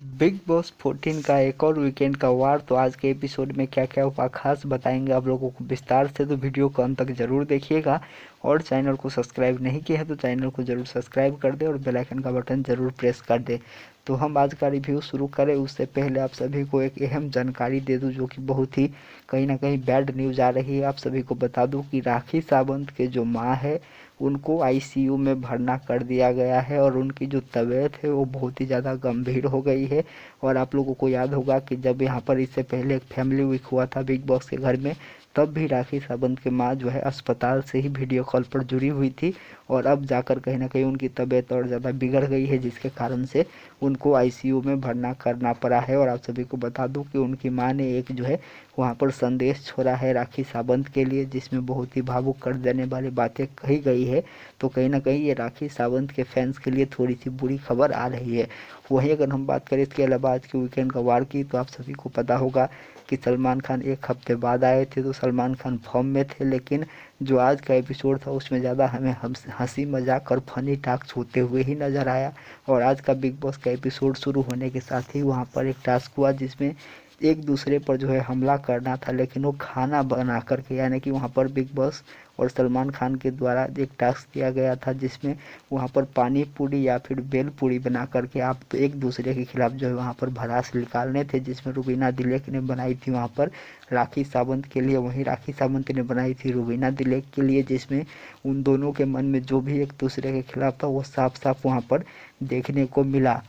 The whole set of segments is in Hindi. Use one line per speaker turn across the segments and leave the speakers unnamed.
बिग बॉस 14 का एक और वीकेंड का वार। तो आज के एपिसोड में क्या क्या हुआ खास बताएंगे आप लोगों को विस्तार से, तो वीडियो को अंत तक जरूर देखिएगा। और चैनल को सब्सक्राइब नहीं किया है तो चैनल को जरूर सब्सक्राइब कर दे और बेल आइकन का बटन जरूर प्रेस कर दे। तो हम आज का रिव्यू शुरू करें उससे पहले आप सभी को एक अहम जानकारी दे दूं, जो कि बहुत ही कहीं ना कहीं बैड न्यूज़ आ रही है। आप सभी को बता दूं कि राखी सावंत के जो माँ है उनको आईसीयू में भर्ना कर दिया गया है और उनकी जो तबीयत है वो बहुत ही ज़्यादा गंभीर हो गई है। और आप लोगों को याद होगा कि जब यहाँ पर इससे पहले एक फैमिली वीक हुआ था बिग बॉस के घर में, तब भी राखी सावंत की माँ जो है अस्पताल से ही वीडियो कॉल पर जुड़ी हुई थी। और अब जाकर कहीं ना कहीं उनकी तबीयत और ज़्यादा बिगड़ गई है, जिसके कारण से उनको आईसीयू में भर्ना करना पड़ा है। और आप सभी को बता दूं कि उनकी माँ ने एक जो है वहाँ पर संदेश छोड़ा है राखी सावंत के लिए, जिसमें बहुत ही भावुक कर देने वाली बातें कही गई है। तो कहीं ना कहीं ये राखी सावंत के फैंस के लिए थोड़ी सी बुरी खबर आ रही है। वहीं अगर हम बात करें इसके अलावा आज के वीकेंड का वार की, तो आप सभी को पता होगा कि सलमान खान एक हफ्ते बाद आए थे, तो सलमान खान फॉर्म में थे। लेकिन जो आज का एपिसोड था उसमें ज़्यादा हमें हंसी मजाक और फनी टास्क होते हुए ही नज़र आया। और आज का बिग बॉस का एपिसोड शुरू होने के साथ ही वहाँ पर एक टास्क हुआ जिसमें एक दूसरे पर जो है हमला करना था, लेकिन वो खाना बना करके, यानी कि वहाँ पर बिग बॉस और सलमान खान के द्वारा एक टास्क दिया गया था जिसमें वहाँ पर पानी पूरी या फिर बेल पूरी बना करके आप एक दूसरे के खिलाफ जो है वहाँ पर भड़ास निकालने थे, जिसमें रुबीना दिलेक ने बनाई थी वहाँ पर राखी सावंत के लिए। वहीं राखी सावंत ने बनाई थी रुबीना दिलेक के लिए, जिसमें उन दोनों के मन में जो भी एक दूसरे के खिलाफ था वो साफ साफ वहाँ पर देखने को मिला।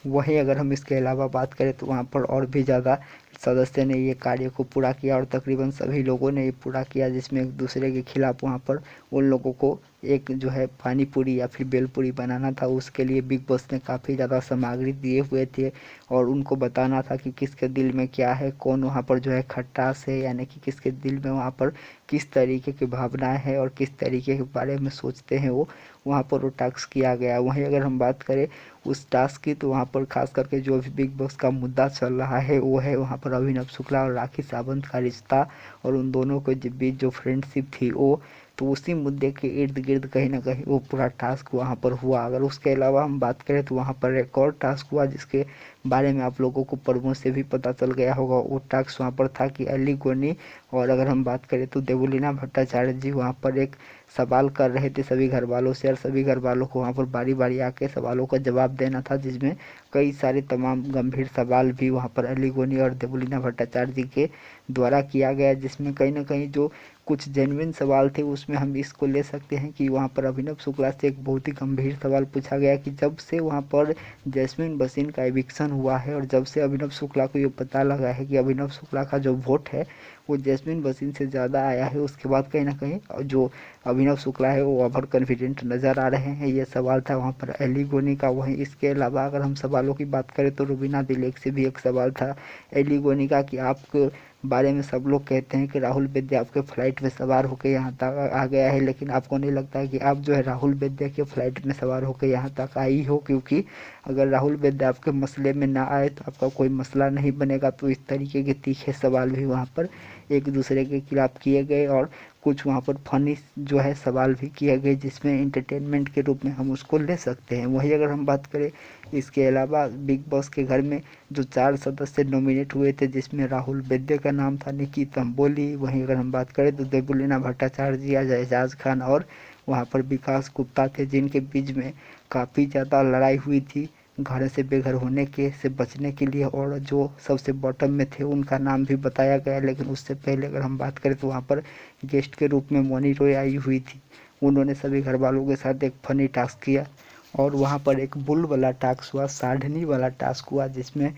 वहीं अगर हम इसके अलावा बात करें तो वहाँ पर और भी ज़्यादा सदस्य ने ये कार्य को पूरा किया और तकरीबन सभी लोगों ने ये पूरा किया, जिसमें एक दूसरे के खिलाफ वहाँ पर उन लोगों को एक जो है पानी पूरी या फिर बेलपूरी बनाना था। उसके लिए बिग बॉस ने काफ़ी ज़्यादा सामग्री दिए हुए थे और उनको बताना था कि किसके दिल में क्या है, कौन वहाँ पर जो है खट्टास है, यानी कि किसके दिल में वहाँ पर किस तरीके की भावनाएं हैं और किस तरीके के बारे में सोचते हैं वो वहाँ पर वो टास्क किया गया। वहीं अगर हम बात करें उस टास्क की, तो वहाँ पर खास करके जो अभी बिग बॉस का मुद्दा चल रहा है वो है वहाँ पर अभिनव शुक्ला और राखी सावंत का रिश्ता और उन दोनों के बीच जो फ्रेंडशिप थी वो। तो उसी मुद्दे के इर्द गिर्द कहीं ना कहीं वो पूरा टास्क वहाँ पर हुआ। अगर उसके अलावा हम बात करें तो वहाँ पर एक और टास्क हुआ जिसके बारे में आप लोगों को पर्वों से भी पता चल गया होगा। वो टास्क वहाँ पर था कि अली गोनी और अगर हम बात करें तो देवलीना भट्टाचार्य जी वहाँ पर एक सवाल कर रहे थे सभी घर वालों से, और सभी घर वालों को वहाँ पर बारी बारी आके सवालों का जवाब देना था, जिसमें कई सारे तमाम गंभीर सवाल भी वहाँ पर अली गोनी और देवलीना भट्टाचार्य जी के द्वारा किया गया, जिसमें कहीं ना कहीं जो कुछ जेन्युइन सवाल थे उसमें हम इसको ले सकते हैं कि वहाँ पर अभिनव शुक्ला से एक बहुत ही गंभीर सवाल पूछा गया कि जब से वहाँ पर जैस्मिन बसीन का एविक्शन हुआ है और जब से अभिनव शुक्ला को ये पता लगा है कि अभिनव शुक्ला का जो वोट है वो जैस्मिन बसीन से ज़्यादा आया है, उसके बाद कहीं ना कहीं जो अभिनव शुक्ला है वो ओवर कॉन्फिडेंट नज़र आ रहे हैं। ये सवाल था वहाँ पर एली गोनी का। वहीं इसके अलावा अगर हम सवालों की बात करें तो रुबीना दिलेक से भी एक सवाल था एली गोनी का कि आपके बारे में सब लोग कहते हैं कि राहुल वैद्य आपके फ्लाइट में सवार होकर यहाँ तक आ गया है, लेकिन आपको नहीं लगता है कि आप जो है राहुल वैद्य के फ्लाइट में सवार होकर यहाँ तक आई हो? क्योंकि अगर राहुल वैद्य आपके मसले में ना आए तो आपका कोई मसला नहीं बनेगा। तो इस तरीके के तीखे सवाल भी वहाँ पर एक दूसरे के खिलाफ किए गए और कुछ वहाँ पर फनी जो है सवाल भी किए गए, जिसमें इंटरटेनमेंट के रूप में हम उसको ले सकते हैं। वहीं अगर हम बात करें इसके अलावा बिग बॉस के घर में जो 4 सदस्य नॉमिनेट हुए थे, जिसमें राहुल वैद्य का नाम था, निकी तंबोली, वहीं अगर हम बात करें तो देवलीना भट्टाचार्य जी, एजाज खान और वहाँ पर विकास गुप्ता थे, जिनके बीच में काफ़ी ज़्यादा लड़ाई हुई थी घर से बेघर होने के से बचने के लिए। और जो सबसे बॉटम में थे उनका नाम भी बताया गया। लेकिन उससे पहले अगर हम बात करें तो वहाँ पर गेस्ट के रूप में मोनी रॉय आई हुई थी। उन्होंने सभी घर वालों के साथ एक फनी टास्क किया और वहाँ पर एक बुल वाला टास्क हुआ, साढ़नी वाला टास्क हुआ, जिसमें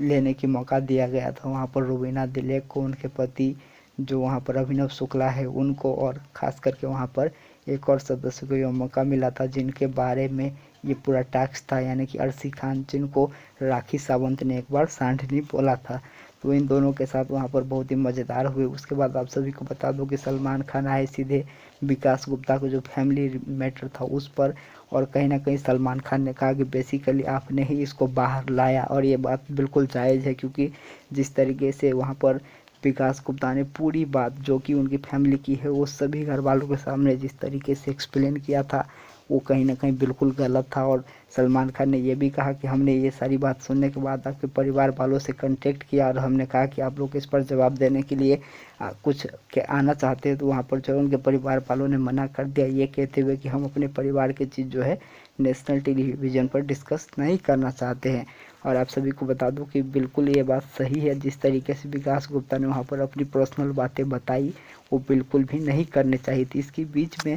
लेने की मौका दिया गया था वहाँ पर रुबीना दिलेक को, उनके पति जो वहाँ पर अभिनव शुक्ला है उनको, और ख़ास करके वहाँ पर एक और सदस्य को यह मौका मिला था जिनके बारे में ये पूरा टास्क था, यानी कि अर्शी खान, जिनको राखी सावंत ने एक बार सांढनी बोला था। तो इन दोनों के साथ वहाँ पर बहुत ही मज़ेदार हुए। उसके बाद आप सभी को बता दो कि सलमान खान आए सीधे विकास गुप्ता को जो फैमिली मैटर था उस पर, और कहीं ना कहीं सलमान खान ने कहा कि बेसिकली आपने ही इसको बाहर लाया। और ये बात बिल्कुल जायज़ है, क्योंकि जिस तरीके से वहाँ पर विकास गुप्ता ने पूरी बात जो कि उनकी फैमिली की है वो सभी घर वालों के सामने जिस तरीके से एक्सप्लेन किया था, वो कहीं ना कहीं बिल्कुल गलत था। और सलमान खान ने ये भी कहा कि हमने ये सारी बात सुनने के बाद आपके परिवार वालों से कांटेक्ट किया और हमने कहा कि आप लोग इस पर जवाब देने के लिए कुछ के आना चाहते हैं, तो वहाँ पर जो उनके परिवार वालों ने मना कर दिया, ये कहते हुए कि हम अपने परिवार की चीज़ जो है नेशनल टेलीविज़न पर डिस्कस नहीं करना चाहते हैं। और आप सभी को बता दूं कि बिल्कुल ये बात सही है, जिस तरीके से विकास गुप्ता ने वहाँ पर अपनी पर्सनल बातें बताई वो बिल्कुल भी नहीं करनी चाहिए थी। इसके बीच में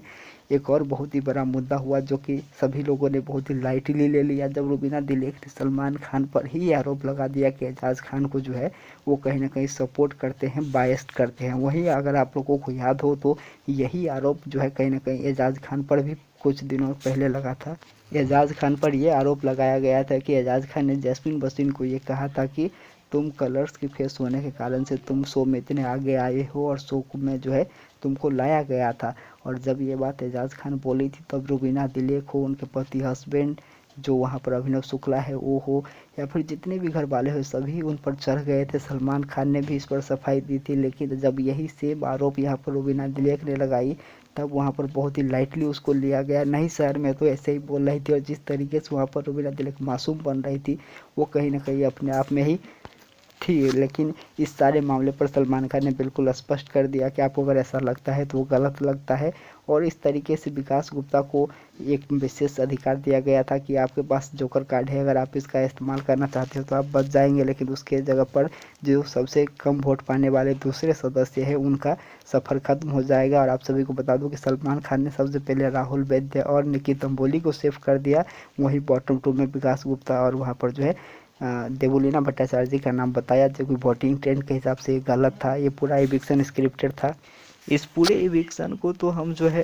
एक और बहुत ही बड़ा मुद्दा हुआ जो कि सभी लोगों ने बहुत ही लाइटली ले लिया, जब रुबीना दिलेख ने सलमान खान पर ही आरोप लगा दिया कि एजाज खान को जो है वो कहीं ना कहीं सपोर्ट करते हैं, बायस्ड करते हैं। वहीं अगर आप लोगों को याद हो तो यही आरोप जो है कहीं ना कहीं एजाज खान पर भी कुछ दिनों पहले लगा था। एजाज खान पर यह आरोप लगाया गया था कि एजाज खान ने जैस्मिन वसीम को ये कहा था कि तुम कलर्स की फेस होने के कारण से तुम शो में इतने आगे आए हो और शो में जो है तुमको लाया गया था। और जब ये बात एजाज खान बोली थी तब रुबीना दिलेख हो, उनके पति हस्बैंड जो वहाँ पर अभिनव शुक्ला है वो हो, या फिर जितने भी घर वाले हो, सभी उन पर चढ़ गए थे। सलमान खान ने भी इस पर सफाई दी थी, लेकिन जब यही सेम आरोप यहाँ पर रुबीना दिलेख ने लगाई तब वहाँ पर बहुत ही लाइटली उसको लिया गया। नहीं सर, मैं तो ऐसे ही बोल रही थी। और जिस तरीके से वहाँ पर रुबीना दिलेख मासूम बन रही थी वो कहीं ना कहीं अपने आप में ही थी। लेकिन इस सारे मामले पर सलमान खान ने बिल्कुल स्पष्ट कर दिया कि आपको अगर ऐसा लगता है तो वो गलत लगता है। और इस तरीके से विकास गुप्ता को एक विशेष अधिकार दिया गया था कि आपके पास जोकर कार्ड है, अगर आप इसका इस्तेमाल करना चाहते हो तो आप बच जाएंगे, लेकिन उसके जगह पर जो सबसे कम वोट पाने वाले दूसरे सदस्य हैं उनका सफ़र खत्म हो जाएगा। और आप सभी को बता दूं कि सलमान खान ने सबसे पहले राहुल वैद्य और निकी तंबोली को सेव कर दिया। वहीं बॉटम 2 में विकास गुप्ता और वहाँ पर जो है देवुलीना भट्टाचार्य जी का नाम बताया, जो कि वोटिंग ट्रेंड के हिसाब से गलत था। ये पूरा इविक्शन स्क्रिप्टेड था। इस पूरे इविक्शन को तो हम जो है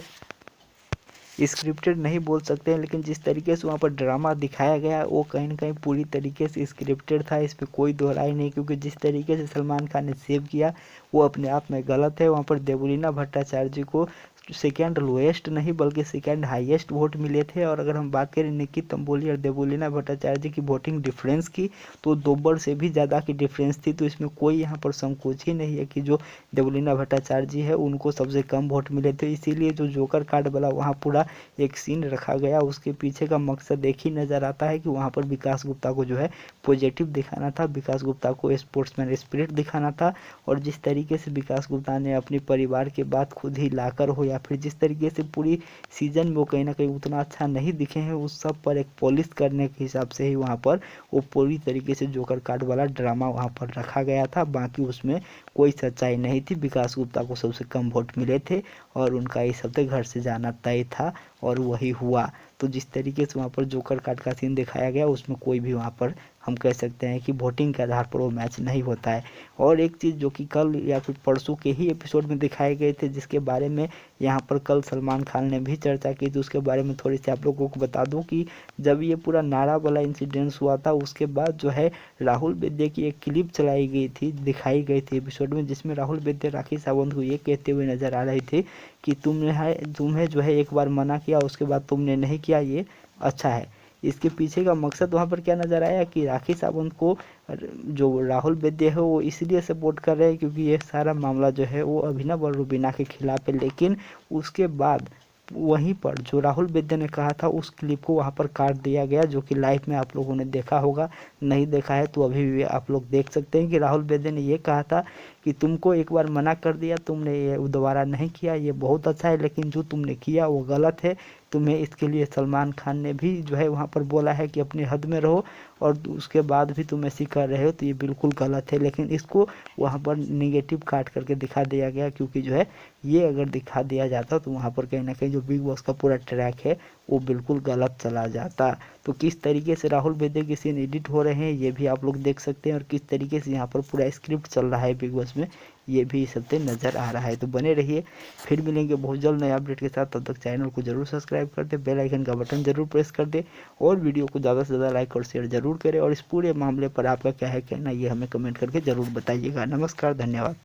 स्क्रिप्टेड नहीं बोल सकते हैं, लेकिन जिस तरीके से वहाँ पर ड्रामा दिखाया गया वो कहीं ना कहीं पूरी तरीके से स्क्रिप्टेड था। इस पर कोई दोहराई नहीं, क्योंकि जिस तरीके से सलमान खान ने सेव किया वो अपने आप में गलत है। वहाँ पर देवुलीना भट्टाचार्य जी को सेकेंड लोएस्ट नहीं बल्कि सेकेंड हाईएस्ट वोट मिले थे। और अगर हम बात करें निकी तंबोली और देवुलीना भट्टाचार्य जी की वोटिंग डिफरेंस की तो दोबर से भी ज़्यादा की डिफरेंस थी। तो इसमें कोई यहाँ पर संकोच ही नहीं है कि जो देवुलीना भट्टाचार्य जी है उनको सबसे कम वोट मिले थे। इसीलिए जो जोकर कार्ड वाला वहाँ पूरा एक सीन रखा गया, उसके पीछे का मकसद एक ही नज़र आता है कि वहाँ पर विकास गुप्ता को जो है पॉजिटिव दिखाना था, विकास गुप्ता को स्पोर्ट्समैन स्पिरिट दिखाना था। और जिस तरीके से विकास गुप्ता ने अपने परिवार के बात खुद ही लाकर हो, या फिर जिस तरीके से पूरी सीजन में वो कहीं ना कहीं उतना अच्छा नहीं दिखे हैं, उस सब पर एक पॉलिश करने के हिसाब से ही वहाँ पर वो पूरी तरीके से जोकर कार्ड वाला ड्रामा वहाँ पर रखा गया था। बाकी उसमें कोई सच्चाई नहीं थी। विकास गुप्ता को सबसे कम वोट मिले थे और उनका इस हफ्ते घर से जाना तय था और वही हुआ। तो जिस तरीके से वहाँ पर जोकर कार्ड का सीन दिखाया गया उसमें कोई भी वहाँ पर हम कह सकते हैं कि वोटिंग के आधार पर वो मैच नहीं होता है। और एक चीज़ जो कि कल या फिर परसों के ही एपिसोड में दिखाए गए थे, जिसके बारे में यहाँ पर कल सलमान खान ने भी चर्चा की थी, उसके बारे में थोड़ी सी आप लोगों को बता दूं कि जब ये पूरा नारा वाला इंसिडेंस हुआ था उसके बाद जो है राहुल वैद्य की एक क्लिप चलाई गई थी, दिखाई गई थी एपिसोड में, जिसमें राहुल वैद्य राखी सावंत को ये कहते हुए नजर आ रहे थे कि तुम्हें जो है एक बार मना किया उसके बाद तुमने नहीं किया, ये अच्छा है। इसके पीछे का मकसद वहाँ पर क्या नज़र आया कि राखी सावंत को जो राहुल वैद्य है वो इसलिए सपोर्ट कर रहे हैं क्योंकि ये सारा मामला जो है वो अभिनव और रुबीना के खिलाफ है। लेकिन उसके बाद वहीं पर जो राहुल वैद्य ने कहा था उस क्लिप को वहाँ पर काट दिया गया, जो कि लाइव में आप लोगों ने देखा होगा। नहीं देखा है तो अभी भी आप लोग देख सकते हैं कि राहुल वैद्य ने ये कहा था कि तुमको एक बार मना कर दिया, तुमने ये दोबारा नहीं किया, ये बहुत अच्छा है, लेकिन जो तुमने किया वो गलत है। तुम्हें इसके लिए सलमान खान ने भी जो है वहाँ पर बोला है कि अपनी हद में रहो, और उसके बाद भी तुम ऐसी कर रहे हो तो ये बिल्कुल गलत है। लेकिन इसको वहाँ पर निगेटिव काट करके दिखा दिया गया, क्योंकि जो है ये अगर दिखा दिया जाता तो वहाँ पर कहीं ना कहीं जो बिग बॉस का पूरा ट्रैक है वो बिल्कुल गलत चला जाता। तो किस तरीके से राहुल वैद्य के सीन एडिट हो रहे हैं ये भी आप लोग देख सकते हैं, और किस तरीके से यहाँ पर पूरा स्क्रिप्ट चल रहा है बिग बॉस में ये भी इस हफ्ते नज़र आ रहा है। तो बने रहिए, फिर मिलेंगे बहुत जल्द नए अपडेट के साथ। तब तक चैनल को जरूर सब्सक्राइब कर दे, बेल आइकन का बटन जरूर प्रेस कर दे, और वीडियो को ज़्यादा से ज़्यादा लाइक और शेयर जरूर करें। और इस पूरे मामले पर आपका क्या है कहना ये हमें कमेंट करके ज़रूर बताइएगा। नमस्कार, धन्यवाद।